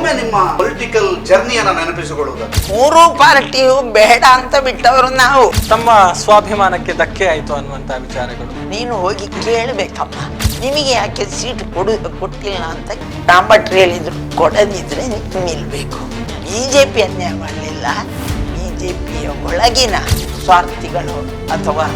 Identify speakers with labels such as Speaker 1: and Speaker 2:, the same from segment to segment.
Speaker 1: ಒಮ್ಮೆ ನಿಮ್ಮ ಪೊಲಿಟಿಕಲ್ ಜರ್ನಿಯನ್ನ ನೆನಪಿಸಿಕೊಳ್ಳುವುದು.
Speaker 2: ಮೂರು ಪಾರ್ಟಿಯು ಬೇಡ ಅಂತ ಬಿಟ್ಟವರು ನಾವು.
Speaker 3: ತಮ್ಮ ಸ್ವಾಭಿಮಾನಕ್ಕೆ ಧಕ್ಕೆ ಆಯ್ತು ಅನ್ನುವಂತ ವಿಚಾರಗಳು.
Speaker 2: ನೀನು ಹೋಗಿ ಕೇಳಬೇಕಮ್ಮ, ನಿಮಗೆ ಯಾಕೆ ಸೀಟ್ ಕೊಟ್ಟಿಲ್ಲ ಅಂತ. ರಾಮಭಟ್ರು ಹೇಳಿದ್ರು, ಕೊಡದಿದ್ರೆ ನೀನು ನಿಲ್ಬೇಕು. ಬಿಜೆಪಿ ಅನ್ಯಾಯ ಮಾಡಲಿಲ್ಲ, ಬಿಜೆಪಿಯ ಒಳಗಿನ ಸ್ವಾರ್ಥಿಗಳು ಅಥವಾ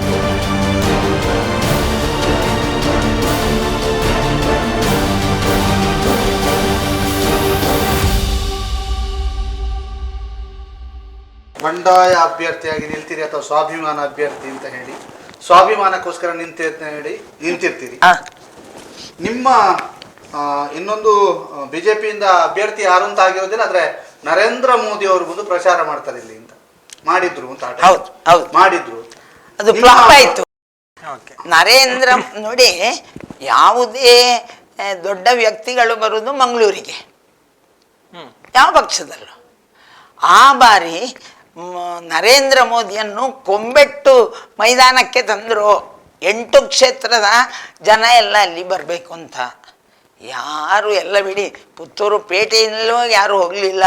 Speaker 1: ಬಂಡಾಯ ಅಭ್ಯರ್ಥಿಯಾಗಿ ನಿಲ್ತೀರಿ ಅಥವಾ ಸ್ವಾಭಿಮಾನ ಅಭ್ಯರ್ಥಿ ಅಂತ ಹೇಳಿ, ಸ್ವಾಭಿಮಾನಕ್ಕೋಸ್ಕರ ನಿಂತಿರ್ತೀರಿ. ನಿಮ್ಮ ಇನ್ನೊಂದು ಬಿಜೆಪಿಯಿಂದ ಅಭ್ಯರ್ಥಿ ಯಾರು ಅಂತ ಆಗಿರೋದಿಲ್ಲ, ಆದ್ರೆ ನರೇಂದ್ರ ಮೋದಿ ಅವರು ಬಂದು ಪ್ರಚಾರ ಮಾಡ್ತಾರೆ ಇಲ್ಲಿ ಅಂತ ಮಾಡಿದ್ರು ಅಂತ ಮಾಡಿದ್ರು,
Speaker 2: ಅದು ಫ್ಲಾಪ್ ಆಯ್ತು. ನರೇಂದ್ರ ನೋಡಿ, ಯಾವುದೇ ದೊಡ್ಡ ವ್ಯಕ್ತಿಗಳು ಬರುವುದು ಮಂಗಳೂರಿಗೆ, ಯಾವ ಪಕ್ಷದಲ್ಲೂ. ಆ ಬಾರಿ ನರೇಂದ್ರ ಮೋದಿಯನ್ನು ಕೊಂಬೆಟ್ಟು ಮೈದಾನಕ್ಕೆ ತಂದರು. 8 ಕ್ಷೇತ್ರದ ಜನ ಎಲ್ಲ ಅಲ್ಲಿ ಬರಬೇಕು ಅಂತ. ಯಾರು ಎಲ್ಲ ಬಿಡಿ, ಪುತ್ತೂರು ಪೇಟೆಯಲ್ಲೂ ಯಾರು ಹೋಗಲಿಲ್ಲ.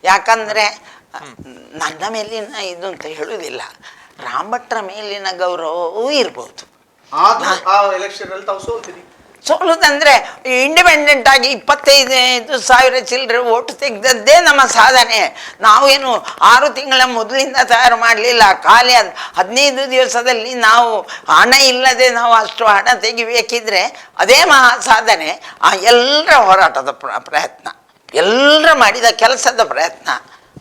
Speaker 2: ಯಾಕಂದರೆ ನನ್ನ ಮೇಲಿನ ಇದು ಅಂತ ಹೇಳುವುದಿಲ್ಲ, ರಾಮಭಟ್ರ ಮೇಲಿನ ಗೌರವವೂ ಇರ್ಬೋದು. ಸೋಲುದಂದ್ರೆ ಇಂಡಿಪೆಂಡೆಂಟ್ ಆಗಿ 25,000 ಚಿಲ್ಲರೆ ಓಟು ತೆಗೆದದ್ದೇ ನಮ್ಮ ಸಾಧನೆ. ನಾವೇನು 6 ತಿಂಗಳ ಮೊದಲಿಂದ ತಯಾರು ಮಾಡಲಿಲ್ಲ. ಖಾಲಿ 15 ದಿವಸದಲ್ಲಿ ನಾವು ಹಣ ಇಲ್ಲದೆ ನಾವು ಅಷ್ಟು ಹಣ ತೆಗಿಬೇಕಿದ್ರೆ ಅದೇ ಮಹಾ ಸಾಧನೆ. ಆ ಎಲ್ಲರ ಹೋರಾಟದ ಪ್ರಯತ್ನ, ಎಲ್ಲರ ಮಾಡಿದ ಕೆಲಸದ ಪ್ರಯತ್ನ.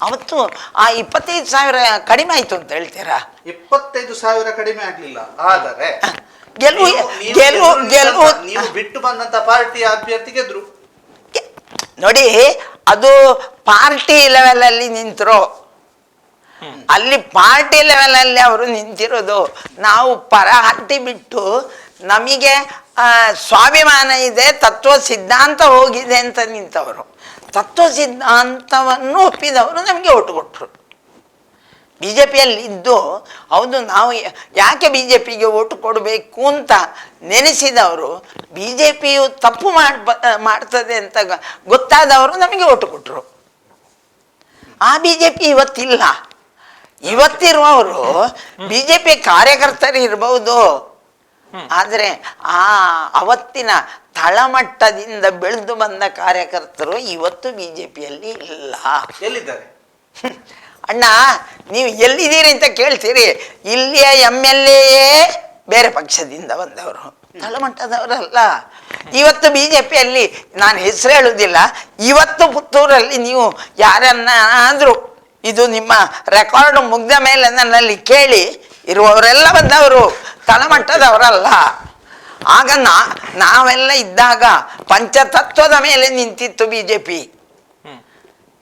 Speaker 2: ಅವತ್ತು ಆ 25,000 ಕಡಿಮೆ ಆಯ್ತು ಅಂತ ಹೇಳ್ತೀರಾ?
Speaker 1: 25,000 ಕಡಿಮೆ ಆಗ್ಲಿಲ್ಲ, ಆದರೆ
Speaker 2: ಗೆಲುವು
Speaker 1: ಬಿಟ್ಟು ಬಂದಂತ ಪಾರ್ಟಿಯ ಅಭ್ಯರ್ಥಿ ಗೆದ್ರು.
Speaker 2: ನೋಡಿ, ಅದು ಪಾರ್ಟಿ ಲೆವೆಲ್ ಅಲ್ಲಿ ನಿಂತರು. ಅಲ್ಲಿ ಪಾರ್ಟಿ ಲೆವೆಲ್ ಅಲ್ಲಿ ಅವರು ನಿಂತಿರೋದು. ನಾವು ಪರ ಹಟ್ಟಿ ಬಿಟ್ಟು ನಮಗೆ ಸ್ವಾಭಿಮಾನ ಇದೆ, ತತ್ವ ಸಿದ್ಧಾಂತ ಹೋಗಿದೆ ಅಂತ ನಿಂತವರು. ತತ್ವ ಸಿದ್ಧಾಂತವನ್ನು ಒಪ್ಪಿದವರು ನಮಗೆ ಓಟು ಕೊಟ್ಟರು. ಬಿಜೆಪಿಯಲ್ಲಿ ಇದ್ದು ಹೌದು, ನಾವು ಯಾಕೆ ಬಿಜೆಪಿಗೆ ಓಟು ಕೊಡಬೇಕು ಅಂತ ನೆನೆಸಿದವರು, ಬಿಜೆಪಿಯು ತಪ್ಪು ಮಾಡ್ತದೆ ಅಂತ ಗೊತ್ತಾದವರು ನಮಗೆ ಓಟು ಕೊಟ್ಟರು. ಆ ಬಿಜೆಪಿ ಇವತ್ತಿಲ್ಲ. ಇವತ್ತಿರುವವರು ಬಿಜೆಪಿ ಕಾರ್ಯಕರ್ತರು ಇರಬಹುದು, ಆದರೆ ಅವತ್ತಿನ ತಳಮಟ್ಟದಿಂದ ಬೆಳೆದು ಬಂದ ಕಾರ್ಯಕರ್ತರು ಇವತ್ತು ಬಿಜೆಪಿಯಲ್ಲಿ ಇಲ್ಲ.
Speaker 1: ಎಲ್ಲಿದ್ದಾರೆ?
Speaker 2: ಅಣ್ಣ, ನೀವು ಎಲ್ಲಿದ್ದೀರಿ ಅಂತ ಕೇಳ್ತೀರಿ. ಇಲ್ಲಿಯ MLA ಬೇರೆ ಪಕ್ಷದಿಂದ ಬಂದವರು, ತಳಮಟ್ಟದವರಲ್ಲ. ಇವತ್ತು ಬಿಜೆಪಿಯಲ್ಲಿ ನಾನು ಹೆಸರು ಹೇಳುವುದಿಲ್ಲ. ಇವತ್ತು ಪುತ್ತೂರಲ್ಲಿ ನೀವು ಯಾರನ್ನಾದರೂ ಇದು ನಿಮ್ಮ ರೆಕಾರ್ಡ್ ಮುಗ್ದ ಮೇಲೆ ನನ್ನಲ್ಲಿ ಕೇಳಿ, ಇರುವವರೆಲ್ಲ ಬಂದವರು, ತಳಮಟ್ಟದವರಲ್ಲ. ಆಗ ನಾವೆಲ್ಲ ಇದ್ದಾಗ ಪಂಚತತ್ವದ ಮೇಲೆ ನಿಂತಿತ್ತು ಬಿಜೆಪಿ.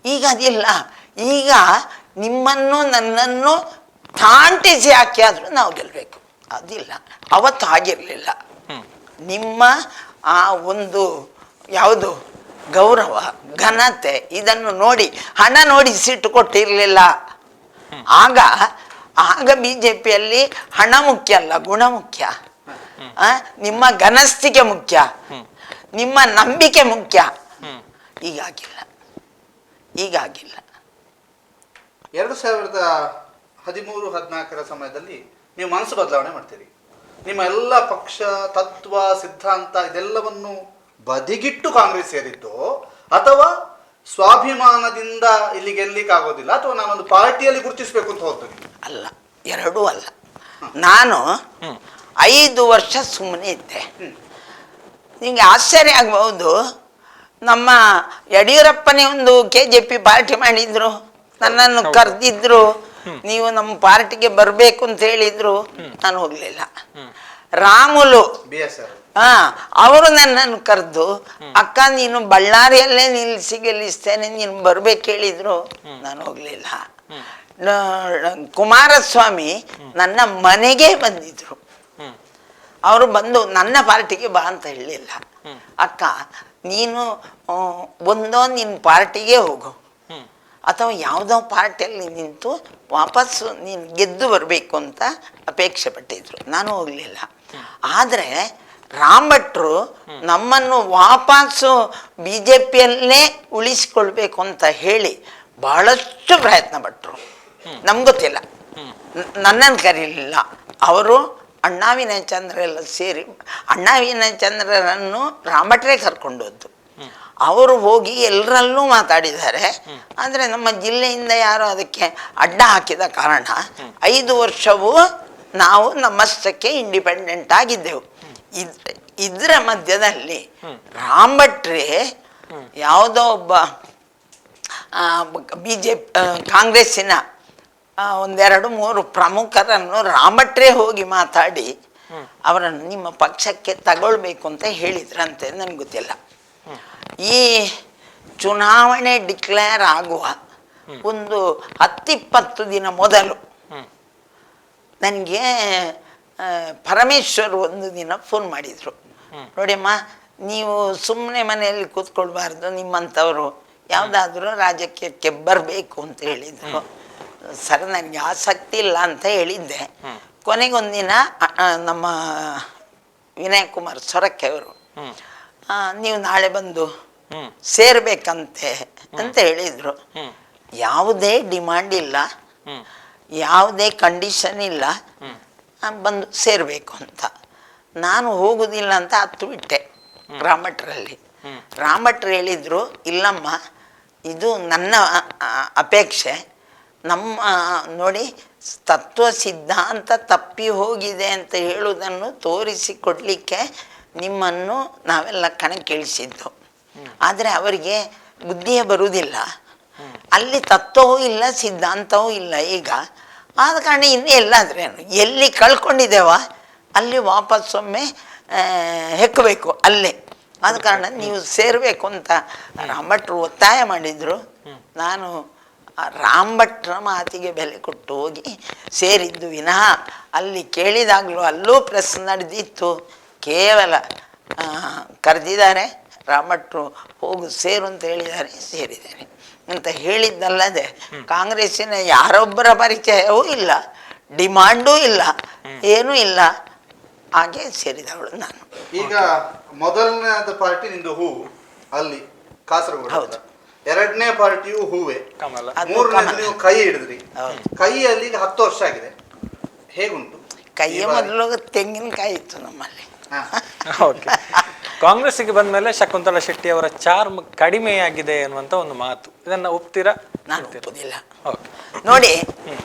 Speaker 2: ಈಗ ಅದಿಲ್ಲ. ಈಗ ನಿಮ್ಮನ್ನು ನನ್ನನ್ನು ತಾಂಟಿಸಿ ಹಾಕಿ ಆದರೂ ನಾವು ಗೆಲ್ಲಬೇಕು, ಅದಿಲ್ಲ. ಅವತ್ತು ಆಗಿರಲಿಲ್ಲ. ನಿಮ್ಮ ಆ ಒಂದು ಯಾವುದು ಗೌರವ, ಘನತೆ, ಇದನ್ನು ನೋಡಿ, ಹಣ ನೋಡಿ ಸೀಟು ಕೊಟ್ಟಿರಲಿಲ್ಲ. ಆಗ ಬಿಜೆಪಿಯಲ್ಲಿ ಹಣ ಮುಖ್ಯ ಅಲ್ಲ, ಗುಣ ಮುಖ್ಯ. ನಿಮ್ಮ ಘನಸ್ಥಿಕೆ ಮುಖ್ಯ, ನಿಮ್ಮ ನಂಬಿಕೆ ಮುಖ್ಯ. ಈಗಾಗಿಲ್ಲ.
Speaker 1: 2013-14 ಸಮಯದಲ್ಲಿ ನೀವು ಮನಸ್ಸು ಬದಲಾವಣೆ ಮಾಡ್ತೀರಿ. ನಿಮ್ಮ ಎಲ್ಲ ಪಕ್ಷ ತತ್ವ ಸಿದ್ಧಾಂತ ಇದೆಲ್ಲವನ್ನು ಬದಿಗಿಟ್ಟು ಕಾಂಗ್ರೆಸ್ ಸೇರಿದ್ದು, ಅಥವಾ ಸ್ವಾಭಿಮಾನದಿಂದ ಇಲ್ಲಿ ಗೆಲ್ಲಿಕ್ಕಾಗೋದಿಲ್ಲ, ಅಥವಾ ನಾನೊಂದು ಪಾರ್ಟಿಯಲ್ಲಿ ಗುರುತಿಸಬೇಕು ಅಂತ ಹೋಗ್ತೀನಿ?
Speaker 2: ಅಲ್ಲ, ಎರಡೂ ಅಲ್ಲ. ನಾನು 5 ವರ್ಷ ಸುಮ್ಮನೆ ಇದ್ದೆ. ನಿಮಗೆ ಆಶ್ಚರ್ಯ ಆಗಬಹುದು, ನಮ್ಮ ಯಡಿಯೂರಪ್ಪನೇ ಒಂದು KJP ಪಾರ್ಟಿ ಮಾಡಿದ್ರು, ನನ್ನನ್ನು ಕರೆದಿದ್ರು, ನೀವು ನಮ್ಮ ಪಾರ್ಟಿಗೆ ಬರಬೇಕು ಅಂತ ಹೇಳಿದ್ರು, ನಾನು ಹೋಗ್ಲಿಲ್ಲ. ರಾಮುಲು ಅವರು ನನ್ನನ್ನು ಕರೆದು, ಅಕ್ಕ ನೀನು ಬಳ್ಳಾರಿಯಲ್ಲೇ ನಿಲ್ಲಿಸಿ ಗೆಲ್ಲಿಸ್ತೇನೆ, ನೀನು ಬರ್ಬೇಕು ಹೇಳಿದ್ರು, ನಾನು ಹೋಗ್ಲಿಲ್ಲ. ಕುಮಾರಸ್ವಾಮಿ ನನ್ನ ಮನೆಗೆ ಬಂದಿದ್ರು. ಅವರು ಬಂದು ನನ್ನ ಪಾರ್ಟಿಗೆ ಬಾ ಅಂತ ಹೇಳಲಿಲ್ಲ. ಅಕ್ಕ ನೀನು ನಿನ್ನ ಪಾರ್ಟಿಗೆ ಹೋಗು, ಅಥವಾ ಯಾವುದೋ ಪಾರ್ಟಿಯಲ್ಲಿ ನಿಂತು ವಾಪಸ್ಸು ನೀನು ಗೆದ್ದು ಬರಬೇಕು ಅಂತ ಅಪೇಕ್ಷೆ ಪಟ್ಟಿದ್ರು. ನಾನು ಹೋಗಲಿಲ್ಲ. ಆದರೆ ರಾಮ್ ಭಟ್ರು ನಮ್ಮನ್ನು ವಾಪಸ್ಸು ಬಿ ಜೆ ಪಿಯಲ್ಲೇ ಉಳಿಸಿಕೊಳ್ಬೇಕು ಅಂತ ಹೇಳಿ ಬಹಳಷ್ಟು ಪ್ರಯತ್ನ ಪಟ್ಟರು. ನಮ್ಗೆ ಗೊತ್ತಿಲ್ಲ, ನನ್ನನ್ನು ಕರೀಲಿಲ್ಲ. ಅವರು ಅಣ್ಣಾ ವಿನಯ್ ಚಂದ್ರ ಎಲ್ಲ ಸೇರಿ ಅಣ್ಣಾ ವಿನಯ್ ಚಂದ್ರರನ್ನು ರಾಮ್ ಭಟ್ರೇ ಕರ್ಕೊಂಡು ಹೋದ್ದು. ಅವರು ಹೋಗಿ ಎಲ್ಲರಲ್ಲೂ ಮಾತಾಡಿದ್ದಾರೆ. ಆದರೆ ನಮ್ಮ ಜಿಲ್ಲೆಯಿಂದ ಯಾರು ಅದಕ್ಕೆ ಅಡ್ಡ ಹಾಕಿದ ಕಾರಣ 5 ವರ್ಷವೂ ನಾವು ನಮ್ಮಷ್ಟಕ್ಕೆ ಇಂಡಿಪೆಂಡೆಂಟ್ ಆಗಿದ್ದೆವು. ಇದರ ಮಧ್ಯದಲ್ಲಿ ರಾಮ್ ಭಟ್ರೇ ಯಾವುದೋ ಒಬ್ಬ ಕಾಂಗ್ರೆಸ್ಸಿನ 1-2-3 ಪ್ರಮುಖರನ್ನು ರಾಮ್ ಭಟ್ರೇ ಹೋಗಿ ಮಾತಾಡಿ ಅವರನ್ನು ನಿಮ್ಮ ಪಕ್ಷಕ್ಕೆ ತಗೊಳ್ಬೇಕು ಅಂತ ಹೇಳಿದ್ರಂತೆ. ನನಗೆ ಗೊತ್ತಿಲ್ಲ. ಈ ಚುನಾವಣೆ ಡಿಕ್ಲೇರ್ ಆಗುವ ಒಂದು 10-20 ದಿನ ಮೊದಲು ನನಗೆ ಪರಮೇಶ್ವರ್ ಒಂದು ದಿನ ಫೋನ್ ಮಾಡಿದರು. ನೋಡಿಯಮ್ಮ, ನೀವು ಸುಮ್ಮನೆ ಮನೆಯಲ್ಲಿ ಕೂತ್ಕೊಳ್ಬಾರ್ದು, ನಿಮ್ಮಂಥವರು ಯಾವುದಾದ್ರೂ ರಾಜಕೀಯಕ್ಕೆ ಬರಬೇಕು ಅಂತ ಹೇಳಿದರು. ಸರ್, ನನಗೆ ಆಸಕ್ತಿ ಇಲ್ಲ ಅಂತ ಹೇಳಿದ್ದೆ. ಕೊನೆಗೊಂದಿನ ನಮ್ಮ ವಿನಯ್ ಕುಮಾರ್ ಸೊರಕೆ ಅವರು ನೀವು ನಾಳೆ ಬಂದು ಸೇರ್ಬೇಕಂತೆ ಅಂತ ಹೇಳಿದರು. ಯಾವುದೇ ಡಿಮಾಂಡ್ ಇಲ್ಲ, ಯಾವುದೇ ಕಂಡೀಷನ್ ಇಲ್ಲ, ಬಂದು ಸೇರಬೇಕು ಅಂತ. ನಾನು ಹೋಗುವುದಿಲ್ಲ ಅಂತ ಹತ್ತು ಬಿಟ್ಟೆ ರಾಮ್ ಭಟ್ರಲ್ಲಿ. ರಾಮ್ ಭಟ್ರು ಹೇಳಿದರು, ಇಲ್ಲಮ್ಮ, ಇದು ನನ್ನ ಅಪೇಕ್ಷೆ. ನಮ್ಮ ನೋಡಿ, ತತ್ವ ಸಿದ್ಧಾಂತ ತಪ್ಪಿ ಹೋಗಿದೆ ಅಂತ ಹೇಳುವುದನ್ನು ತೋರಿಸಿಕೊಡ್ಲಿಕ್ಕೆ ನಿಮ್ಮನ್ನು ನಾವೆಲ್ಲ ಕಣಕ್ಕಿಳಿಸಿದ್ದು. ಆದರೆ ಅವರಿಗೆ ಬುದ್ಧಿಯೇ ಬರುವುದಿಲ್ಲ. ಅಲ್ಲಿ ತತ್ವವೂ ಇಲ್ಲ, ಸಿದ್ಧಾಂತವೂ ಇಲ್ಲ. ಈಗ ಆದ ಕಾರಣ ಇನ್ನೂ ಎಲ್ಲಾದ್ರೇನು ಎಲ್ಲಿ ಕಳ್ಕೊಂಡಿದ್ದೇವ ಅಲ್ಲಿ ವಾಪಸ್ಸೊಮ್ಮೆ ಹೆಕ್ಕಬೇಕು ಅಲ್ಲೇ. ಆದ ಕಾರಣ ನೀವು ಸೇರಬೇಕು ಅಂತ ರಾಮ್ ಭಟ್ರು ಒತ್ತಾಯ ಮಾಡಿದರು. ನಾನು ರಾಮ್ ಭಟ್ರ ಮಾತಿಗೆ ಬೆಲೆ ಕೊಟ್ಟು ಹೋಗಿ ಸೇರಿದ್ದು ವಿನಃ ಅಲ್ಲಿ ಕೇಳಿದಾಗಲೂ ಅಲ್ಲೂ ಪ್ರೆಸ್ ನಡೆದಿತ್ತು. ಕೇವಲ ಕರೆದಿದ್ದಾರೆ, ರಾಮ್ ಭಟ್ರು ಹೋಗು ಸೇರು ಅಂತ ಹೇಳಿದ್ದಾರೆ, ಸೇರಿದ್ದಾರೆ ಅಂತ ಹೇಳಿದ್ದಲ್ಲದೆ ಕಾಂಗ್ರೆಸ್ಸಿನ ಯಾರೊಬ್ಬರ ಪರಿಚಯವೂ ಇಲ್ಲ, ಡಿಮಾಂಡೂ ಇಲ್ಲ, ಏನೂ ಇಲ್ಲ. ಹಾಗೆ ಸೇರಿದವಳು ನಾನು.
Speaker 1: ಈಗ ಮೊದಲನೇದ ಪಾರ್ಟಿ ನಿಂದು ಹೂವು ಅಲ್ಲಿ ಕಾಸರಗೋಡು.
Speaker 2: ಹೌದು.
Speaker 1: ಎರಡನೇ ಪಾರ್ಟಿಯು ಹೂವೆ,
Speaker 3: ಕಮಲ.
Speaker 1: ಮೂರನೇದು ನೀವು ಕೈ ಹಿಡಿದ್ರಿ. ಕೈಯಲ್ಲಿ ಈಗ 10 ವರ್ಷ ಆಗಿದೆ, ಹೇಗುಂಟು?
Speaker 2: ಕೈಯ ಮೊದಲು ತೆಂಗಿನಕಾಯಿ ಇತ್ತು ನಮ್ಮಲ್ಲಿ.
Speaker 3: ಓಕೆ. ಕಾಂಗ್ರೆಸ್ಸಿಗೆ ಬಂದ ಮೇಲೆ ಶಕುಂತಲಾ ಶೆಟ್ಟಿ ಅವರ ಚಾರ್ಮ್ ಕಡಿಮೆಯಾಗಿದೆ ಅನ್ನುವಂಥ ಒಂದು ಮಾತು, ಇದನ್ನ ಒಪ್ತೀರಾ?
Speaker 2: ನಾನು ಒಪ್ಪುದಿಲ್ಲ.
Speaker 3: ಓಕೆ.
Speaker 2: ನೋಡಿ,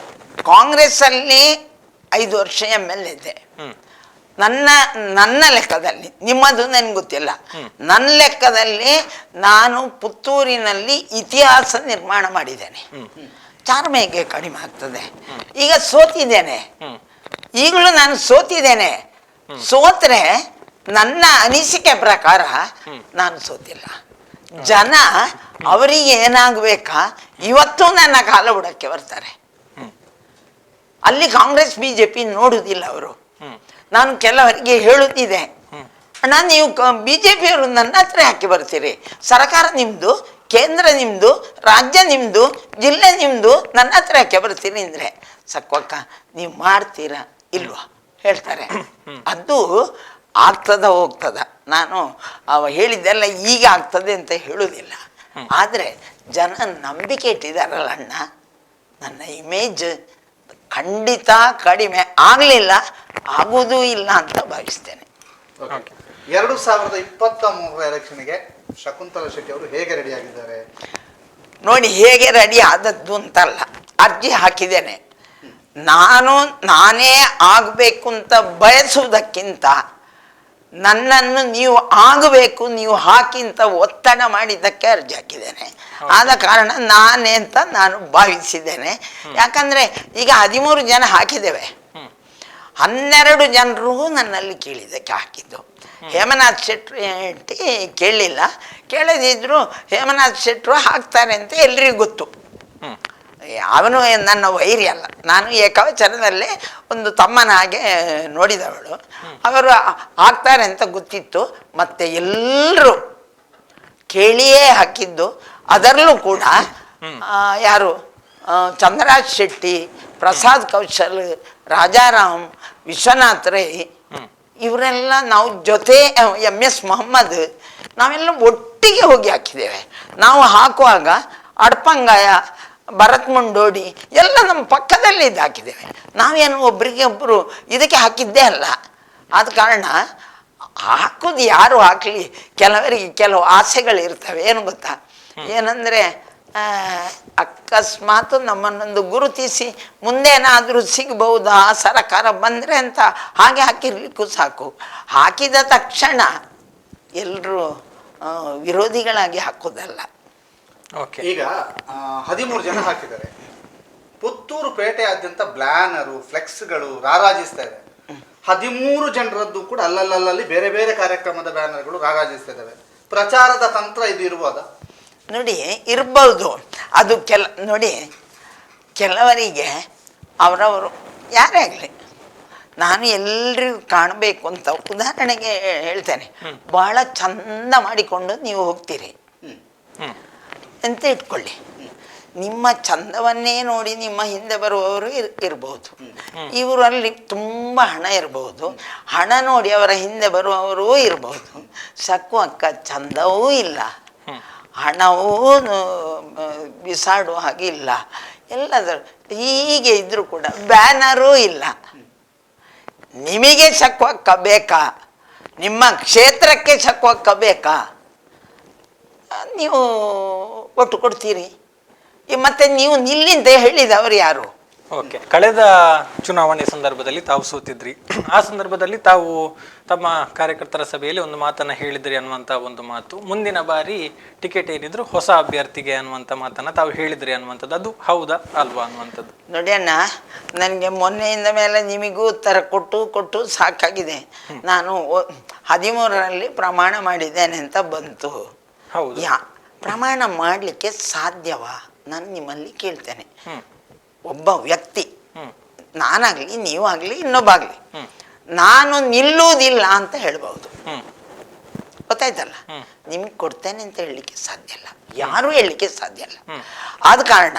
Speaker 2: ಕಾಂಗ್ರೆಸ್ ಅಲ್ಲಿ 5 ವರ್ಷ MLA ಇದ್ದೆ. ನನ್ನ ಲೆಕ್ಕದಲ್ಲಿ, ನಿಮ್ಮದು ನನಗೆ ಗೊತ್ತಿಲ್ಲ, ನನ್ನ ಲೆಕ್ಕದಲ್ಲಿ ನಾನು ಪುತ್ತೂರಿನಲ್ಲಿ ಇತಿಹಾಸ ನಿರ್ಮಾಣ ಮಾಡಿದ್ದೇನೆ. ಚಾರ್ಮ್ ಹೇಗೆ ಕಡಿಮೆ ಆಗ್ತದೆ? ಈಗ ಸೋತಿದ್ದೇನೆ, ಈಗಲೂ ನಾನು ಸೋತಿದ್ದೇನೆ. ಸೋತ್ರೆ ನನ್ನ ಅನಿಸಿಕೆ ಪ್ರಕಾರ ನಾನು ಸೋತಿಲ್ಲ. ಜನ ಅವರಿಗೆ ಏನಾಗಬೇಕಾ ಇವತ್ತು ನನ್ನ ಕಾಲ ಬುಡಕ್ಕೆ ಬರ್ತಾರೆ. ಅಲ್ಲಿ ಕಾಂಗ್ರೆಸ್ BJP ನೋಡುವುದಿಲ್ಲ ಅವರು. ನಾನು ಕೆಲವರಿಗೆ ಹೇಳುತ್ತಿದ್ದೆ, ಅಣ್ಣ, ನೀವು BJPಯವರು ನನ್ನ ಹತ್ರ ಯಾಕೆ ಬರ್ತೀರಿ? ಸರ್ಕಾರ ನಿಮ್ಮದು, ಕೇಂದ್ರ ನಿಮ್ಮದು, ರಾಜ್ಯ ನಿಮ್ಮದು, ಜಿಲ್ಲೆ ನಿಮ್ಮದು, ನನ್ನ ಹತ್ರ ಯಾಕೆ ಬರ್ತೀರಿ ಅಂದರೆ, ಸಕ್ವಕ್ಕ ನೀವು ಮಾಡ್ತೀರಾ ಇಲ್ವಾ ಹೇಳ್ತಾರೆ. ಅದು ಆಗ್ತದ ಹೋಗ್ತದ. ನಾನು ಹೇಳಿದ್ದೆಲ್ಲ ಈಗ ಆಗ್ತದೆ ಅಂತ ಹೇಳುವುದಿಲ್ಲ. ಆದರೆ ಜನ ನಂಬಿಕೆ ಇಟ್ಟಿದ್ದಾರಲ್ಲ ಅಣ್ಣ, ನನ್ನ ಇಮೇಜ್ ಖಂಡಿತ ಕಡಿಮೆ ಆಗಲಿಲ್ಲ, ಆಗುವುದೂ ಇಲ್ಲ ಅಂತ ಭಾವಿಸ್ತೇನೆ.
Speaker 1: 2023 ಎಲೆಕ್ಷನ್ಗೆ ಶಕುಂತಲಾ ಶೆಟ್ಟಿ ಅವರು ಹೇಗೆ ರೆಡಿ ಆಗಿದ್ದಾರೆ?
Speaker 2: ನೋಡಿ, ಹೇಗೆ ರೆಡಿ ಆದದ್ದು ಅಂತಲ್ಲ, ಅರ್ಜಿ ಹಾಕಿದ್ದೇನೆ. ನಾನೇ ಆಗಬೇಕು ಅಂತ ಬಯಸುವುದಕ್ಕಿಂತ ನನ್ನನ್ನು ನೀವು ಆಗಬೇಕು, ನೀವು ಹಾಕಿ ಅಂತ ಒತ್ತಡ ಮಾಡಿದ್ದಕ್ಕೆ ಅರ್ಜಿ ಹಾಕಿದ್ದೇನೆ. ಆದ ಕಾರಣ ನಾನೇ ಅಂತ ನಾನು ಭಾವಿಸಿದ್ದೇನೆ. ಯಾಕಂದರೆ ಈಗ 13 ಜನ ಹಾಕಿದ್ದೇವೆ, 12 ಜನರು ನನ್ನಲ್ಲಿ ಕೇಳಿದ್ದಕ್ಕೆ ಹಾಕಿದ್ದು. ಹೇಮನಾಥ್ ಶೆಟ್ಟಿ ಕೇಳಲಿಲ್ಲ, ಕೇಳದಿದ್ರು ಹೇಮನಾಥ್ ಶೆಟ್ಟರು ಹಾಕ್ತಾರೆ ಅಂತ ಎಲ್ರಿಗೂ ಗೊತ್ತು. ಅವನು ನನ್ನ ವೈರಿ ಅಲ್ಲ, ನಾನು ಏಕವಚನದಲ್ಲೇ ಒಂದು ತಮ್ಮನ ಹಾಗೆ ನೋಡಿದವಳು. ಅವರು ಹಾಕ್ತಾರೆ ಅಂತ ಗೊತ್ತಿತ್ತು, ಮತ್ತು ಎಲ್ಲರೂ ಕೇಳಿಯೇ ಹಾಕಿದ್ದು. ಅದರಲ್ಲೂ ಕೂಡ ಯಾರು, ಚಂದ್ರರಾಜ್ ಶೆಟ್ಟಿ, ಪ್ರಸಾದ್ ಕೌಶಲ್, ರಾಜಾರಾಮ್, ವಿಶ್ವನಾಥ್ ರೈ ಇವರೆಲ್ಲ ನಾವು ಜೊತೆ MS ಮೊಹಮ್ಮದ್ ನಾವೆಲ್ಲ ಒಟ್ಟಿಗೆ ಹೋಗಿ ಹಾಕಿದ್ದೇವೆ. ನಾವು ಹಾಕುವಾಗ ಅಡ್ಪಂಗಾಯ, ಭರತ್ ಮುಂಡೋಡಿ ಎಲ್ಲ ನಮ್ಮ ಪಕ್ಕದಲ್ಲಿ ಇದು ಹಾಕಿದ್ದೇವೆ. ನಾವೇನು ಒಬ್ರಿಗೆ ಒಬ್ಬರು ಇದಕ್ಕೆ ಹಾಕಿದ್ದೇ ಅಲ್ಲ. ಆದ ಕಾರಣ ಹಾಕೋದು ಯಾರು ಹಾಕಲಿ, ಕೆಲವರಿಗೆ ಕೆಲವು ಆಸೆಗಳಿರ್ತವೆ. ಏನು ಗೊತ್ತಾ, ಏನಂದರೆ ಅಕಸ್ಮಾತ್ ನಮ್ಮನ್ನೊಂದು ಗುರುತಿಸಿ ಮುಂದೇನಾದರೂ ಸಿಗಬಹುದಾ ಸರಕಾರ ಬಂದರೆ ಅಂತ ಹಾಗೆ ಹಾಕಿರ್ಲಿಕ್ಕೂ ಸಾಕು. ಹಾಕಿದ ತಕ್ಷಣ ಎಲ್ಲರೂ ವಿರೋಧಿಗಳಾಗಿ ಹಾಕೋದಲ್ಲ.
Speaker 3: ಓಕೆ,
Speaker 1: ಈಗ 13 ಜನ ಹಾಕಿದ್ದಾರೆ. ಪುತ್ತೂರು ಪೇಟೆಯಾದ್ಯಂತ ಬ್ಲಾನರು, ಫ್ಲೆಕ್ಸ್ಗಳು ರಾರಾಜಿಸ್ತಾ ಇದೆ. 13 ಜನರದ್ದು ಕೂಡ ಅಲ್ಲಲ್ಲಿ ಬೇರೆ ಬೇರೆ ಕಾರ್ಯಕ್ರಮದ ಬ್ಯಾನರ್ಗಳು ರಾರಾಜಿಸ್ತಾ ಇದ್ದಾವೆ. ಪ್ರಚಾರದ ತಂತ್ರ ಇದು ಇರ್ಬೋದಾ?
Speaker 2: ನೋಡಿ, ಇರ್ಬೋದು. ಅದು ನೋಡಿ, ಕೆಲವರಿಗೆ ಅವರವರು ಯಾರೇ ಆಗಲಿ, ನಾನು ಎಲ್ರಿಗೂ ಕಾಣಬೇಕು ಅಂತ ಉದಾಹರಣೆಗೆ ಹೇಳ್ತೇನೆ. ಬಹಳ ಚಂದ ಮಾಡಿಕೊಂಡು ನೀವು ಹೋಗ್ತೀರಿ ಅಂತ ಇಟ್ಕೊಳ್ಳಿ. ನಿಮ್ಮ ಚಂದವನ್ನೇ ನೋಡಿ ನಿಮ್ಮ ಹಿಂದೆ ಬರುವವರು ಇರ್ಬೋದು. ಇವರಲ್ಲಿ ತುಂಬ ಹಣ ಇರ್ಬೋದು, ಹಣ ನೋಡಿ ಅವರ ಹಿಂದೆ ಬರುವವರೂ ಇರ್ಬೋದು. ಸಕ್ಕು ಅಕ್ಕ ಚಂದವೂ ಇಲ್ಲ, ಹಣವೂ ಬಿಸಾಡುವ ಹಾಗೆ ಇಲ್ಲ, ಎಲ್ಲದರ ಹೀಗೆ ಇದ್ರೂ ಕೂಡ ಬ್ಯಾನರೂ ಇಲ್ಲ. ನಿಮಗೆ ಸಕ್ವಕ್ಕ ಬೇಕಾ, ನಿಮ್ಮ ಕ್ಷೇತ್ರಕ್ಕೆ ಸಕ್ವಕ್ಕ ಬೇಕಾ, ನೀವು ಒಟ್ಟು ಕೊಡ್ತೀರಿ. ಮತ್ತೆ ನೀವು ನಿಲ್ಲಿಂದ ಹೇಳಿದವರು ಯಾರು?
Speaker 3: ಓಕೆ, ಕಳೆದ ಚುನಾವಣೆ ಸಂದರ್ಭದಲ್ಲಿ ತಾವು ಸೋತಿದ್ರಿ. ಆ ಸಂದರ್ಭದಲ್ಲಿ ತಾವು ತಮ್ಮ ಕಾರ್ಯಕರ್ತರ ಸಭೆಯಲ್ಲಿ ಒಂದು ಮಾತನ್ನ ಹೇಳಿದ್ರಿ ಅನ್ನುವಂಥ ಒಂದು ಮಾತು, ಮುಂದಿನ ಬಾರಿ ಟಿಕೆಟ್ ಏನಿದ್ರು ಹೊಸ ಅಭ್ಯರ್ಥಿಗೆ ಅನ್ನುವಂಥ ಮಾತನ್ನ ತಾವು ಹೇಳಿದ್ರಿ ಅನ್ನುವಂಥದ್ದು, ಅದು ಹೌದಾ ಅಲ್ವಾ ಅನ್ನುವಂಥದ್ದು?
Speaker 2: ನೋಡಿ ಅಣ್ಣ, ನನಗೆ ಮೊನ್ನೆಯಿಂದ ಮೇಲೆ ನಿಮಗೂ ಉತ್ತರ ಕೊಟ್ಟು ಸಾಕಾಗಿದೆ. ನಾನು 13ರಲ್ಲಿ ಪ್ರಮಾಣ ಮಾಡಿದ್ದೇನೆ ಅಂತ ಬಂತು.
Speaker 3: ಹೌದು,
Speaker 2: ಪ್ರಮಾಣ ಮಾಡಲಿಕ್ಕೆ ಸಾಧ್ಯವಾ? ನಾನು ನಿಮ್ಮಲ್ಲಿ ಕೇಳ್ತೇನೆ. ಒಬ್ಬ ವ್ಯಕ್ತಿ, ನಾನಾಗ್ಲಿ ನೀವಾಗ್ಲಿ ಇನ್ನೊಬ್ಬಾಗ್ಲಿ, ನಾನು ನಿಲ್ಲುವುದಿಲ್ಲ ಅಂತ ಹೇಳ್ಬಹುದು, ಗೊತ್ತಾಯ್ತಲ್ಲ? ನಿಮ್ಗೆ ಕೊಡ್ತೇನೆ ಅಂತ ಹೇಳಲಿಕ್ಕೆ ಸಾಧ್ಯ ಇಲ್ಲ, ಯಾರೂ ಹೇಳಲಿಕ್ಕೆ ಸಾಧ್ಯ ಇಲ್ಲ. ಆದ ಕಾರಣ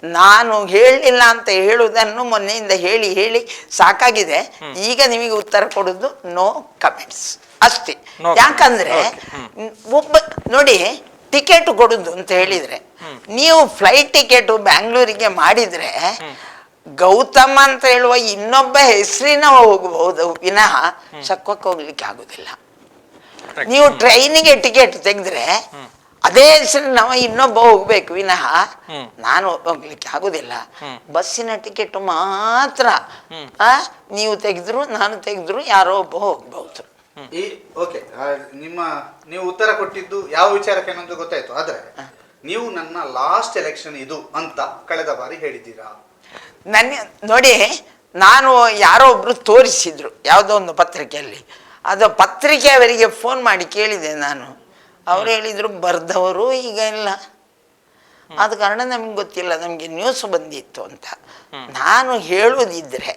Speaker 2: ನಾನು ಹೇಳಲಿಲ್ಲ ಅಂತ ಹೇಳುವುದನ್ನು ಮೊನ್ನೆಯಿಂದ ಹೇಳಿ ಸಾಕಾಗಿದೆ. ಈಗ ನಿಮಗೆ ಉತ್ತರ ಕೊಡೋದು ನೋ ಕಮೆಂಟ್ಸ್ ಅಷ್ಟೇ. ಯಾಕಂದ್ರೆ ಒಬ್ಬ ನೋಡಿ, ಟಿಕೆಟ್ ಕೊಡುದು ಅಂತ ಹೇಳಿದ್ರೆ, ನೀವು ಫ್ಲೈಟ್ ಟಿಕೆಟ್ ಬ್ಯಾಂಗ್ಳೂರಿಗೆ ಮಾಡಿದ್ರೆ ಗೌತಮ್ ಅಂತ ಹೇಳುವ ಇನ್ನೊಬ್ಬ ಹೆಸರಿನ ಹೋಗಬಹುದು ವಿನಃ ಸಕ್ವಕ್ಕೆ ಹೋಗ್ಲಿಕ್ಕೆ ಆಗುದಿಲ್ಲ. ನೀವು ಟ್ರೈನಿಗೆ ಟಿಕೆಟ್ ತೆಗೆದ್ರೆ ಅದೇ ಹೆಸರಿನವ ಇನ್ನೊಬ್ಬ ಹೋಗ್ಬೇಕು ವಿನಃ ನಾನು ಹೋಗ್ಲಿಕ್ಕೆ ಆಗುದಿಲ್ಲ. ಬಸ್ಸಿನ ಟಿಕೆಟ್ ಮಾತ್ರ ನೀವು ತೆಗೆದ್ರು ನಾನು ತೆಗೆದ್ರು ಯಾರೋ ಒಬ್ಬ ಹೋಗ್ಬಹುದು.
Speaker 1: ಓಕೆ, ನೀವು ಉತ್ತರ ಕೊಟ್ಟಿದ್ದು ಯಾವ ವಿಚಾರಕ್ಕೆ ಅನ್ನೋದು ಗೊತ್ತಾಯ್ತು. ಆದ್ರೆ ನೀವು ನನ್ನ ಲಾಸ್ಟ್ ಎಲೆಕ್ಷನ್ ಇದು ಅಂತ ಕಳೆದ ಬಾರಿ ಹೇಳಿದ್ದೀರಾ?
Speaker 2: ನೋಡಿ, ನಾನು ಯಾರೋ ಒಬ್ರು ತೋರಿಸಿದ್ರು ಯಾವುದೋ ಒಂದು ಪತ್ರಿಕೆಯಲ್ಲಿ. ಅದು ಪತ್ರಿಕೆಯವರಿಗೆ ಫೋನ್ ಮಾಡಿ ಕೇಳಿದೆ ನಾನು. ಅವರು ಹೇಳಿದ್ರು ಬರ್ದವರು ಈಗ ಇಲ್ಲ, ಆದ ಕಾರಣ ನಮ್ಗೆ ಗೊತ್ತಿಲ್ಲ, ನಮಗೆ ನ್ಯೂಸ್ ಬಂದಿತ್ತು ಅಂತ. ನಾನು ಹೇಳುವುದಿದ್ರೆ,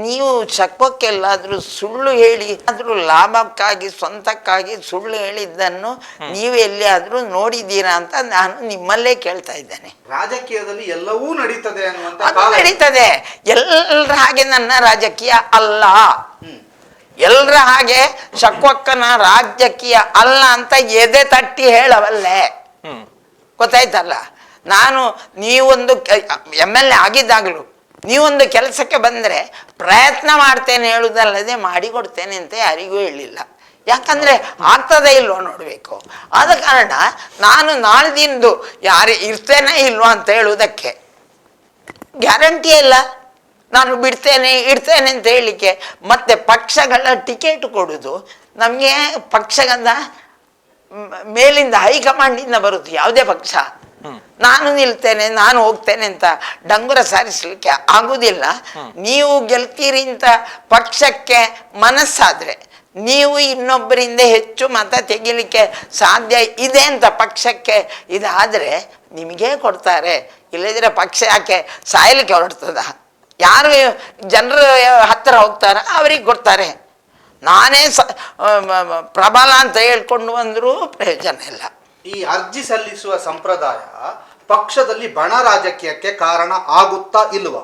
Speaker 2: ನೀವು ಚಕ್ವಕ್ಕೆಲ್ಲಾದ್ರೂ ಸುಳ್ಳು ಹೇಳಿ ಆದ್ರೂ ಲಾಭಕ್ಕಾಗಿ ಸ್ವಂತಕ್ಕಾಗಿ ಸುಳ್ಳು ಹೇಳಿದ್ದನ್ನು ನೀವು ಎಲ್ಲಿಯಾದ್ರೂ ನೋಡಿದ್ದೀರಾ ಅಂತ ನಾನು ನಿಮ್ಮಲ್ಲೇ ಕೇಳ್ತಾ ಇದ್ದೇನೆ.
Speaker 1: ರಾಜಕೀಯದಲ್ಲಿ ಎಲ್ಲವೂ ನಡೀತದೆ ಅನ್ನುವಂತ
Speaker 2: ನಡೀತದೆ. ಎಲ್ಲರ ಹಾಗೆ ನನ್ನ ರಾಜಕೀಯ ಅಲ್ಲ, ಎಲ್ಲರ ಹಾಗೆ ಚಕ್ವಕ್ಕನ ರಾಜಕೀಯ ಅಲ್ಲ ಅಂತ ಎದೆ ತಟ್ಟಿ ಹೇಳವಲ್ಲೇ, ಗೊತ್ತಾಯ್ತಲ್ಲ? ನಾನು ನೀವೊಂದು MLA ಆಗಿದ್ದಾಗಲೂ ನೀವೊಂದು ಕೆಲಸಕ್ಕೆ ಬಂದರೆ ಪ್ರಯತ್ನ ಮಾಡ್ತೇನೆ ಹೇಳುವುದಲ್ಲದೆ ಮಾಡಿಕೊಡ್ತೇನೆ ಅಂತ ಯಾರಿಗೂ ಹೇಳಿಲ್ಲ. ಯಾಕಂದರೆ ಆಗ್ತದೇ ಇಲ್ವೋ ನೋಡಬೇಕು. ಆದ ಕಾರಣ ನಾನು ನಾಳ್ದಿಂದು ಯಾರು ಇರ್ತೇನೆ ಇಲ್ವೋ ಅಂತ ಹೇಳುವುದಕ್ಕೆ ಗ್ಯಾರಂಟಿ ಇಲ್ಲ. ನಾನು ಬಿಡ್ತೇನೆ ಇಡ್ತೇನೆ ಅಂತ ಹೇಳಲಿಕ್ಕೆ. ಮತ್ತೆ ಪಕ್ಷಗಳ ಟಿಕೆಟ್ ಕೊಡೋದು ನಮಗೆ ಪಕ್ಷದ ಮೇಲಿಂದ ಹೈಕಮಾಂಡಿಂದ ಬರುದು. ಯಾವುದೇ ಪಕ್ಷ ನಾನು ನಿಲ್ತೇನೆ ನಾನು ಹೋಗ್ತೇನೆ ಅಂತ ಡಂಗುರ ಸಾರಿಸಲಿಕ್ಕೆ ಆಗುದಿಲ್ಲ. ನೀವು ಗೆಲ್ತೀರಿ ಅಂತ ಪಕ್ಷಕ್ಕೆ ಮನಸ್ಸಾದ್ರೆ, ನೀವು ಇನ್ನೊಬ್ಬರಿಂದ ಹೆಚ್ಚು ಮತ ತೆಗಿಲಿಕ್ಕೆ ಸಾಧ್ಯ ಇದೆ ಅಂತ ಪಕ್ಷಕ್ಕೆ ಇದಾದರೆ ನಿಮಗೇ ಕೊಡ್ತಾರೆ. ಇಲ್ಲದಿದ್ರೆ ಪಕ್ಷ ಯಾಕೆ ಸಾಯಲಿಕ್ಕೆ ಹೊರಡ್ತದ? ಯಾರು ಜನರ ಹತ್ತಿರ ಹೋಗ್ತಾರ ಅವರಿಗೆ ಕೊಡ್ತಾರೆ. ನಾನೇ ಪ್ರಬಲ ಅಂತ ಹೇಳ್ಕೊಂಡು ಬಂದರೂ ಪ್ರಯೋಜನ ಇಲ್ಲ.
Speaker 1: ಈ ಅರ್ಜಿ ಸಲ್ಲಿಸುವ ಸಂಪ್ರದಾಯ ಪಕ್ಷದಲ್ಲಿ ಬಣ ರಾಜಕೀಯಕ್ಕೆ ಕಾರಣ ಆಗುತ್ತಾ ಇಲ್ವಾ?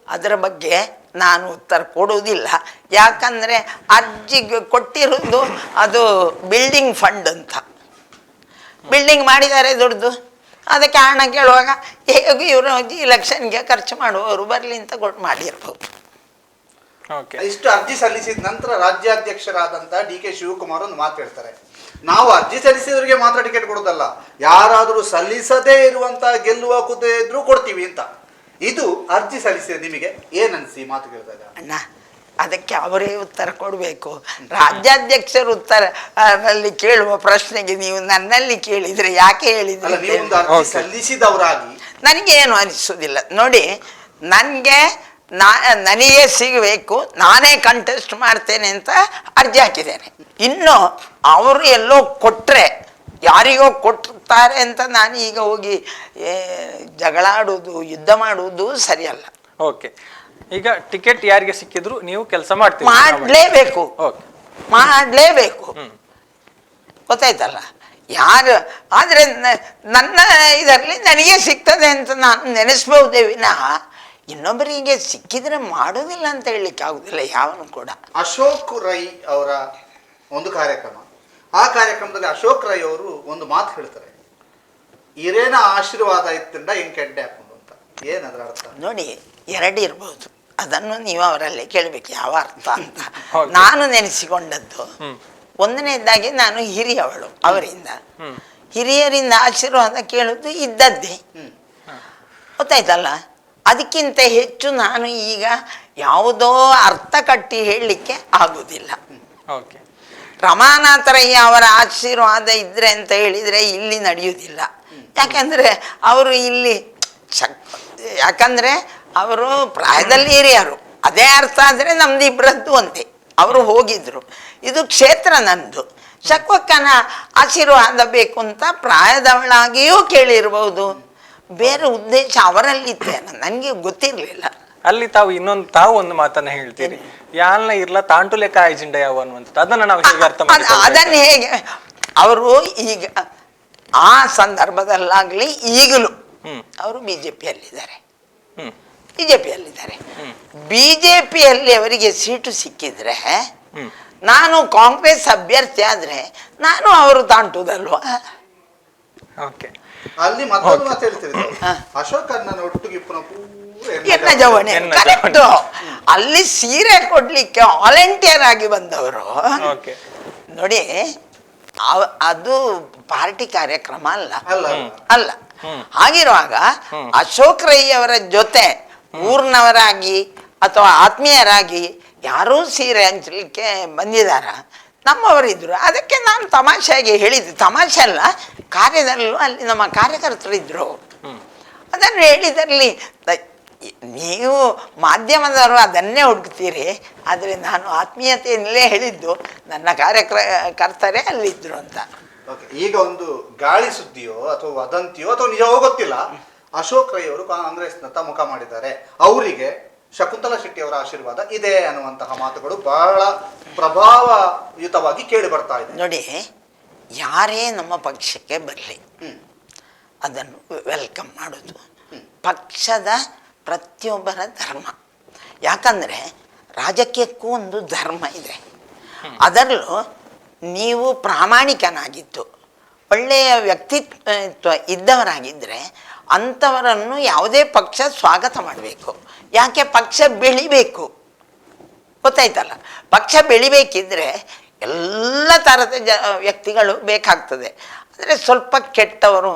Speaker 2: ಅದರ ಬಗ್ಗೆ ನಾನು ಉತ್ತರ ಕೊಡುವುದಿಲ್ಲ. ಯಾಕಂದರೆ ಅರ್ಜಿಗೆ ಕೊಟ್ಟಿರೋದು ಅದು ಬಿಲ್ಡಿಂಗ್ ಫಂಡ್ ಅಂತ, ಬಿಲ್ಡಿಂಗ್ ಮಾಡಿದ್ದಾರೆ ದುಡ್ಡು. ಅದಕ್ಕೆ ಹಣ ಕೇಳುವಾಗ ಹೇಗೂ ಇವರು ಇಲೆಕ್ಷನ್ಗೆ ಖರ್ಚು ಮಾಡುವವರು ಬರಲಿ ಅಂತ ಕೊಟ್ಟು ಮಾಡಿರ್ಬೋದು.
Speaker 1: ಇಷ್ಟು ಅರ್ಜಿ ಸಲ್ಲಿಸಿದ ನಂತರ ರಾಜ್ಯಾಧ್ಯಕ್ಷರಾದಂಥ DK ಶಿವಕುಮಾರ್ ಒಂದು ಮಾತು ಹೇಳ್ತಾರೆ, ನಾವು ಅರ್ಜಿ ಸಲ್ಲಿಸಿದವರಿಗೆ ಮಾತ್ರ ಟಿಕೆಟ್ ಕೊಡೋದಲ್ಲ, ಯಾರಾದರೂ ಸಲ್ಲಿಸದೇ ಇರುವಂತ ಗೆಲ್ಲುವ ಕುದುರೆ ಇದ್ರೂ ಕೊಡ್ತೀವಿ ಅಂತ. ಇದು ಅರ್ಜಿ ಸಲ್ಲಿಸಿದ ನಿಮಗೆ ಏನನ್ಸಿ ಮಾತು ಕೇಳಿದಾಗ?
Speaker 2: ಅಣ್ಣ, ಅದಕ್ಕೆ ಅವರೇ ಉತ್ತರ ಕೊಡಬೇಕು. ರಾಜ್ಯಾಧ್ಯಕ್ಷರು ಉತ್ತರಲ್ಲಿ ಕೇಳುವ ಪ್ರಶ್ನೆಗೆ ನೀವು ನನ್ನಲ್ಲಿ ಕೇಳಿದ್ರೆ ಯಾಕೆ ಹೇಳಿದ್ರೆ?
Speaker 1: ನೀವೊಂದು ಅರ್ಜಿ ಸಲ್ಲಿಸಿದವರಾಗಿ
Speaker 2: ನನಗೇನು ಅನಿಸೋದಿಲ್ಲ ನೋಡಿ. ನನಗೆ ಸಿಗಬೇಕು, ನಾನೇ ಕಂಟೆಸ್ಟ್ ಮಾಡ್ತೇನೆ ಅಂತ ಅರ್ಜಿ ಹಾಕಿದ್ದೇನೆ. ಇನ್ನು ಅವರು ಎಲ್ಲೋ ಕೊಟ್ಟರೆ, ಯಾರಿಗೋ ಕೊಟ್ಟಿರ್ತಾರೆ ಅಂತ ನಾನು ಈಗ ಹೋಗಿ ಜಗಳಾಡುವುದು, ಯುದ್ಧ ಮಾಡುವುದು ಸರಿಯಲ್ಲ.
Speaker 3: ಓಕೆ, ಈಗ ಟಿಕೆಟ್ ಯಾರಿಗೆ ಸಿಕ್ಕಿದ್ರು ನೀವು ಕೆಲಸ ಮಾಡ್ತೀವಿ?
Speaker 2: ಮಾಡಲೇಬೇಕು. ಗೊತ್ತಾಯ್ತಲ್ಲ? ಯಾರು ಆದರೆ ನನ್ನ ಇದರಲ್ಲಿ ನನಗೆ ಸಿಗ್ತದೆ ಅಂತ ನಾನು ನೆನೆಸ್ಬಹುದೇ ವಿನಃ ಇನ್ನೊಬ್ಬರಿಗೆ ಸಿಕ್ಕಿದ್ರೆ ಮಾಡೋದಿಲ್ಲ ಅಂತ ಹೇಳಲಿಕ್ಕೆ ಆಗುದಿಲ್ಲ ಯಾವನು ಕೂಡ.
Speaker 1: ಅಶೋಕ್ ರೈ ಅವರ ಒಂದು ಕಾರ್ಯಕ್ರಮ, ಆ ಕಾರ್ಯಕ್ರಮದಲ್ಲಿ ಅಶೋಕ್ ರೈ ಅವರು ಒಂದು ಮಾತು ಹೇಳ್ತಾರೆ, ಹಿರೇನ ಆಶೀರ್ವಾದ ಇತ್ತಿಂದ ಹೆಂಗೆ ಕೆಡ್ಡೆ ಹಾಕೊಂಡು ಅಂತ. ಏನದ್ರ ಅರ್ಥ?
Speaker 2: ನೋಡಿ, ಎರಡು ಇರ್ಬೋದು, ಅದನ್ನು ನೀವು ಅವರಲ್ಲೇ ಕೇಳಬೇಕು ಯಾವ ಅರ್ಥ ಅಂತ. ನಾನು ನೆನೆಸಿಕೊಂಡದ್ದು, ಒಂದನೇದಾಗಿ ನಾನು ಹಿರಿಯವಳು, ಅವರಿಂದ ಹಿರಿಯರಿಂದ ಆಶೀರ್ವಾದ ಕೇಳೋದು ಇದ್ದದ್ದೇ, ಗೊತ್ತಾಯ್ತಲ್ಲ? ಅದಕ್ಕಿಂತ ಹೆಚ್ಚು ನಾನು ಈಗ ಯಾವುದೋ ಅರ್ಥ ಕಟ್ಟಿ ಹೇಳಲಿಕ್ಕೆ ಆಗುವುದಿಲ್ಲ. ರಮಾನಾಥರಯ್ಯ ಅವರ ಆಶೀರ್ವಾದ ಇದ್ರೆ ಅಂತ ಹೇಳಿದರೆ ಇಲ್ಲಿ ನಡೆಯುವುದಿಲ್ಲ. ಯಾಕಂದರೆ ಅವರು ಇಲ್ಲಿ ಯಾಕಂದರೆ ಅವರು ಪ್ರಾಯದಲ್ಲಿ ಹಿರಿಯರು, ಅದೇ ಅರ್ಥ ಆದರೆ ನಮ್ದು ಇಬ್ಬರದ್ದು ಒಂದೇ. ಅವರು ಹೋಗಿದ್ರು, ಇದು ಕ್ಷೇತ್ರ ನಂದು, ಶಕ್ವಕ್ಕನ ಆಶೀರ್ವಾದ ಬೇಕು ಅಂತ ಪ್ರಾಯದವಳಾಗಿಯೂ ಕೇಳಿರ್ಬೋದು. ಬೇರೆ ಉದ್ದೇಶ ಅವರಲ್ಲಿತ್ತೇನ ನನಗೆ ಗೊತ್ತಿರಲಿಲ್ಲ.
Speaker 3: ಅಲ್ಲಿ ತಾವು ಒಂದು ಮಾತನ್ನ ಹೇಳ್ತೀರಿ, ಯಾಲ್ನ ಇರ್ಲ ತಾಂಟುಲೆ ಕಾಯ್ಜಿಂಡ ಯಾವ ಅನ್ನುವಂಥದ್ದು, ಅದನ್ನ ನಾವು ಹೇಗೆ ಅರ್ಥ ಮಾಡ್ತೀವಿ?
Speaker 2: ಅದನ್ನು ಹೇಗೆ ಅವರು ಈಗ ಆ ಸಂದರ್ಭದಲ್ಲಾಗ್ಲಿ ಈಗಲೂ ಅವರು ಬಿಜೆಪಿಯಲ್ಲಿದ್ದಾರೆ. ಬಿಜೆಪಿಯಲ್ಲಿ ಅವರಿಗೆ ಸೀಟು ಸಿಕ್ಕಿದ್ರೆ, ನಾನು ಕಾಂಗ್ರೆಸ್ ಅಭ್ಯರ್ಥಿ ಆದ್ರೆ ನಾನು ಅವರು ತಾಂಟುದಲ್ವಾ?
Speaker 1: ಅಲ್ಲಿ ಮತ್ತೊಂದು ಮಾತು ಹೇಳ್ತೀರಿ, ಅಶೋಕ್ ಅಣ್ಣನ ಒಟ್ಟಿಗೆ
Speaker 2: ಕರೆಕ್ಟ್. ಅಲ್ಲಿ ಸೀರೆ ಕೊಡ್ಲಿಕ್ಕೆ ವಾಲಂಟಿಯರ್ ಆಗಿ ಬಂದವರು ನೋಡಿ, ಅದು ಪಾರ್ಟಿ ಕಾರ್ಯಕ್ರಮ ಅಲ್ಲ. ಹಾಗಿರುವಾಗ ಅಶೋಕ್ ರೈ ಅವರ ಜೊತೆ ಊರ್ನವರಾಗಿ ಅಥವಾ ಆತ್ಮೀಯರಾಗಿ ಯಾರೂ ಸೀರೆ ಹಂಚಲಿಕ್ಕೆ ಬಂದಿದಾರ? ನಮ್ಮವರಿದ್ರು. ಅದಕ್ಕೆ ನಾನು ತಮಾಷೆಯಾಗಿ ಹೇಳಿದ್ದೆ, ತಮಾಷೆ ಅಲ್ಲ, ಕಾರ್ಯದಲ್ಲೂ ಅಲ್ಲಿ ನಮ್ಮ ಕಾರ್ಯಕರ್ತರಿದ್ರು. ಅದನ್ನು ಹೇಳಿದಲ್ಲಿ ನೀವು ಮಾಧ್ಯಮದವರು ಅದನ್ನೇ ಹುಡುಕ್ತೀರಿ, ಆದರೆ ನಾನು ಆತ್ಮೀಯತೆಯಲ್ಲೇ ಹೇಳಿದ್ದು ನನ್ನ ಕಾರ್ಯಕರ್ತರೇ ಅಲ್ಲಿದ್ರು ಅಂತ.
Speaker 1: ಈಗ ಒಂದು ಗಾಳಿ ಸುದ್ದಿಯೋ ಅಥವಾ ವದಂತಿಯೋ ಅಥವಾ ನಿಜವೋ ಗೊತ್ತಿಲ್ಲ, ಅಶೋಕ್ ರೈ ಅವರು ಕಾಂಗ್ರೆಸ್ನತ್ತ ಮುಖ ಮಾಡಿದ್ದಾರೆ, ಅವರಿಗೆ ಶಕುಂತಲಾ ಶೆಟ್ಟಿ ಅವರ ಆಶೀರ್ವಾದ ಇದೆ ಅನ್ನುವಂತಹ ಮಾತುಗಳು ಬಹಳ ಪ್ರಭಾವಯುತವಾಗಿ ಕೇಳಿ ಬರ್ತಾ ಇದೆ.
Speaker 2: ನೋಡಿ, ಯಾರೇ ನಮ್ಮ ಪಕ್ಷಕ್ಕೆ ಬರಲಿ ಅದನ್ನು ವೆಲ್ಕಮ್ ಮಾಡೋದು ಪಕ್ಷದ ಪ್ರತಿಯೊಬ್ಬರ ಧರ್ಮ. ಯಾಕಂದರೆ ರಾಜಕೀಯಕ್ಕೂ ಒಂದು ಧರ್ಮ ಇದೆ. ಅದರಲ್ಲೂ ನೀವು ಪ್ರಾಮಾಣಿಕನಾಗಿದ್ದು ಒಳ್ಳೆಯ ವ್ಯಕ್ತಿತ್ವ ಇದ್ದವರಾಗಿದ್ದರೆ ಅಂಥವರನ್ನು ಯಾವುದೇ ಪಕ್ಷ ಸ್ವಾಗತ ಮಾಡಬೇಕು. ಯಾಕೆ? ಪಕ್ಷ ಬೆಳಿಬೇಕು, ಗೊತ್ತಾಯ್ತಲ್ಲ? ಪಕ್ಷ ಬೆಳಿಬೇಕಿದ್ರೆ ಎಲ್ಲ ಥರದ ವ್ಯಕ್ತಿಗಳು ಬೇಕಾಗ್ತದೆ. ಆದರೆ ಸ್ವಲ್ಪ ಕೆಟ್ಟವರು,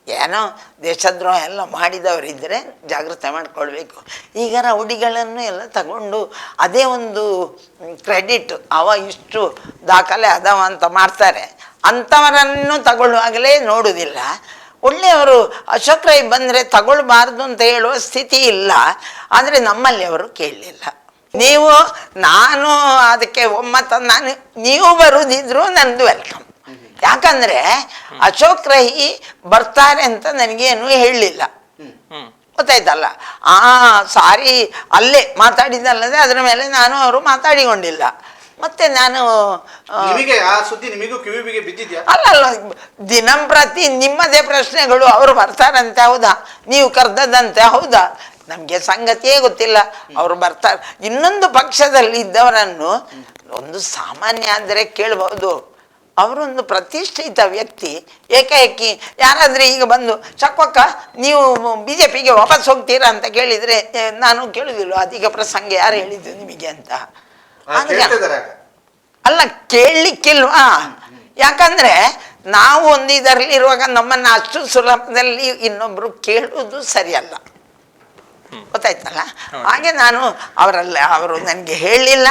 Speaker 2: ಏನೋ ದೇಶದ್ರೋಹ ಎಲ್ಲ ಮಾಡಿದವರಿದ್ದರೆ ಜಾಗ್ರತೆ ಮಾಡಿಕೊಳ್ಬೇಕು. ಈಗ ರೌಡಿಗಳನ್ನು ಎಲ್ಲ ತಗೊಂಡು ಅದೇ ಒಂದು ಕ್ರೆಡಿಟ್, ಅವ ಇಷ್ಟು ದಾಖಲೆ ಅದವ ಅಂತ ಮಾಡ್ತಾರೆ. ಅಂಥವರನ್ನು ತಗೊಳ್ಳುವಾಗಲೇ ನೋಡುವುದಿಲ್ಲ. ಒಳ್ಳೆಯವರು ಅಶೋಕ್ ರೈ ಬಂದರೆ ತಗೊಳ್ಬಾರ್ದು ಅಂತ ಹೇಳುವ ಸ್ಥಿತಿ ಇಲ್ಲ. ಆದರೆ ನಮ್ಮಲ್ಲಿ ಅವರು ಕೇಳಲಿಲ್ಲ. ನಾನು ಅದಕ್ಕೆ ನೀವು ಬರುವುದಿದ್ರು ನಂದು ವೆಲ್ಕಮ್. ಯಾಕಂದರೆ ಅಶೋಕ್ ರೈ ಬರ್ತಾರೆ ಅಂತ ನನಗೇನು ಹೇಳಲಿಲ್ಲ, ಗೊತ್ತಾಯ್ತಲ್ಲ? ಸಾರಿ ಅಲ್ಲೇ ಮಾತಾಡಿದಲ್ಲದೆ ಅದರ ಮೇಲೆ ಅವರು ಮಾತಾಡಿಕೊಂಡಿಲ್ಲ. ಮತ್ತೆ ನಾನು ಅಲ್ಲ, ದಿನಂಪ್ರತಿ ನಿಮ್ಮದೇ ಪ್ರಶ್ನೆಗಳು, ಅವರು ಬರ್ತಾರಂತೆ ಹೌದಾ, ನೀವು ಕರೆದದಂತೆ ಹೌದಾ, ನಮಗೆ ಸಂಗತಿಯೇ ಗೊತ್ತಿಲ್ಲ. ಅವರು ಬರ್ತಾರೆ. ಇನ್ನೊಂದು ಪಕ್ಷದಲ್ಲಿ ಇದ್ದವರನ್ನು ಒಂದು ಸಾಮಾನ್ಯ ಅಂದರೆ ಕೇಳಬಹುದು, ಅವರೊಂದು ಪ್ರತಿಷ್ಠಿತ ವ್ಯಕ್ತಿ ಏಕಾಏಕಿ ಯಾರಾದರೆ ಈಗ ಬಂದು ಚಕ್ವಕ್ಕ ನೀವು BJPಗೆ ವಾಪಸ್ ಹೋಗ್ತೀರಾ ಅಂತ ಕೇಳಿದರೆ ನಾನು ಕೇಳುವುದಿಲ್ಲ, ಅದೀಗ ಪ್ರಸಂಗ ಯಾರು ಹೇಳಿದ್ದು ನಿಮಗೆ ಅಂತ. ಅಲ್ಲ, ಕೇಳಲಿಕ್ಕಿಲ್ವಾ? ಯಾಕಂದ್ರೆ ನಾವು ಒಂದು ಇದರಲ್ಲಿ ಇರುವಾಗ ನಮ್ಮನ್ನು ಅಷ್ಟು ಸುಲಭದಲ್ಲಿ ಇನ್ನೊಬ್ರು ಕೇಳುವುದು ಸರಿಯಲ್ಲ, ಗೊತ್ತಾಯ್ತಲ್ಲ. ಹಾಗೆ ನಾನು ಅವರು ನನಗೆ ಹೇಳಿಲ್ಲ,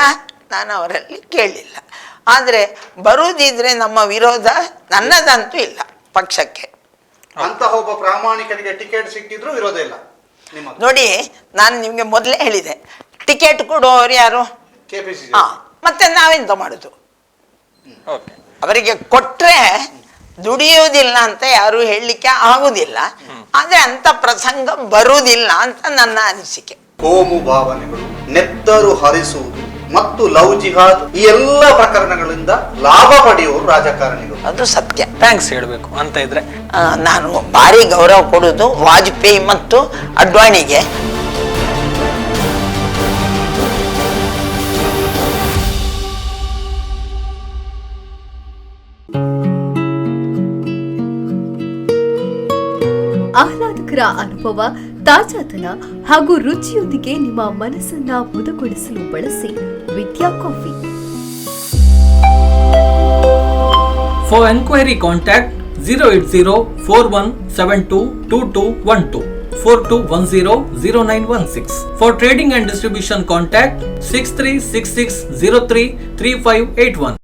Speaker 2: ನಾನು ಅವರಲ್ಲಿ ಕೇಳಲಿಲ್ಲ. ಆದರೆ ಬರುವುದಿದ್ರೆ ನಮ್ಮ ವಿರೋಧ ನನ್ನದಂತೂ ಇಲ್ಲ ಪಕ್ಷಕ್ಕೆ.
Speaker 1: ಅಂತಹ ಒಬ್ಬ ಪ್ರಾಮಾಣಿಕನಿಗೆ ಟಿಕೆಟ್ ಸಿಕ್ಕಿದ್ರು ವಿರೋಧ ಇಲ್ಲ
Speaker 2: ನೋಡಿ. ನಾನು ನಿಮಗೆ ಮೊದಲೇ ಹೇಳಿದೆ, ಟಿಕೆಟ್ ಕೊಡುವವರು ಯಾರು?
Speaker 1: KPCC.
Speaker 2: ಮತ್ತೆ ನಾವೆಂತ ಮಾಡುದು? ಅವರಿಗೆ ಕೊಟ್ರೆ ದುಡಿಯುವುದಿಲ್ಲ ಅಂತ ಯಾರು ಹೇಳಲಿಕ್ಕೆ ಆಗುದಿಲ್ಲ. ಆದ್ರೆ ಅಂತ ಪ್ರಸಂಗ ಬರುವುದಿಲ್ಲ ಅಂತ ನನ್ನ ಅನಿಸಿಕೆ.
Speaker 1: ಕೋಮು ಭಾವನೆಗಳು, ನೆತ್ತರು ಹರಿಸುವುದು ಮತ್ತು ಲವ್ ಜಿಹಾದ್ ಈ ಎಲ್ಲ ಪ್ರಕರಣಗಳಿಂದ ಲಾಭ ಪಡೆಯುವರು ರಾಜಕಾರಣಿಗಳು.
Speaker 2: ಅದು ಸತ್ಯ.
Speaker 3: ಥ್ಯಾಂಕ್ಸ್ ಹೇಳಬೇಕು ಅಂತ ಇದ್ರೆ
Speaker 2: ನಾನು ಭಾರಿ ಗೌರವ ಕೊಡುವುದು ವಾಜಪೇಯಿ ಮತ್ತು ಅಡ್ವಾಣಿಗೆ.
Speaker 4: ಆಹ್ಲಾದಕರ ಅನುಭವ, ತಾಜಾತನ ಹಾಗೂ ರುಚಿಯೊಂದಿಗೆ ನಿಮ್ಮ ಮನಸ್ಸನ್ನ ಮುದಗೊಳಿಸಲು ಬಳಸಿ ವಿದ್ಯಾ coffee.
Speaker 5: For enquiry contact 08041722212 42100916. For trading and distribution contact 6366033581.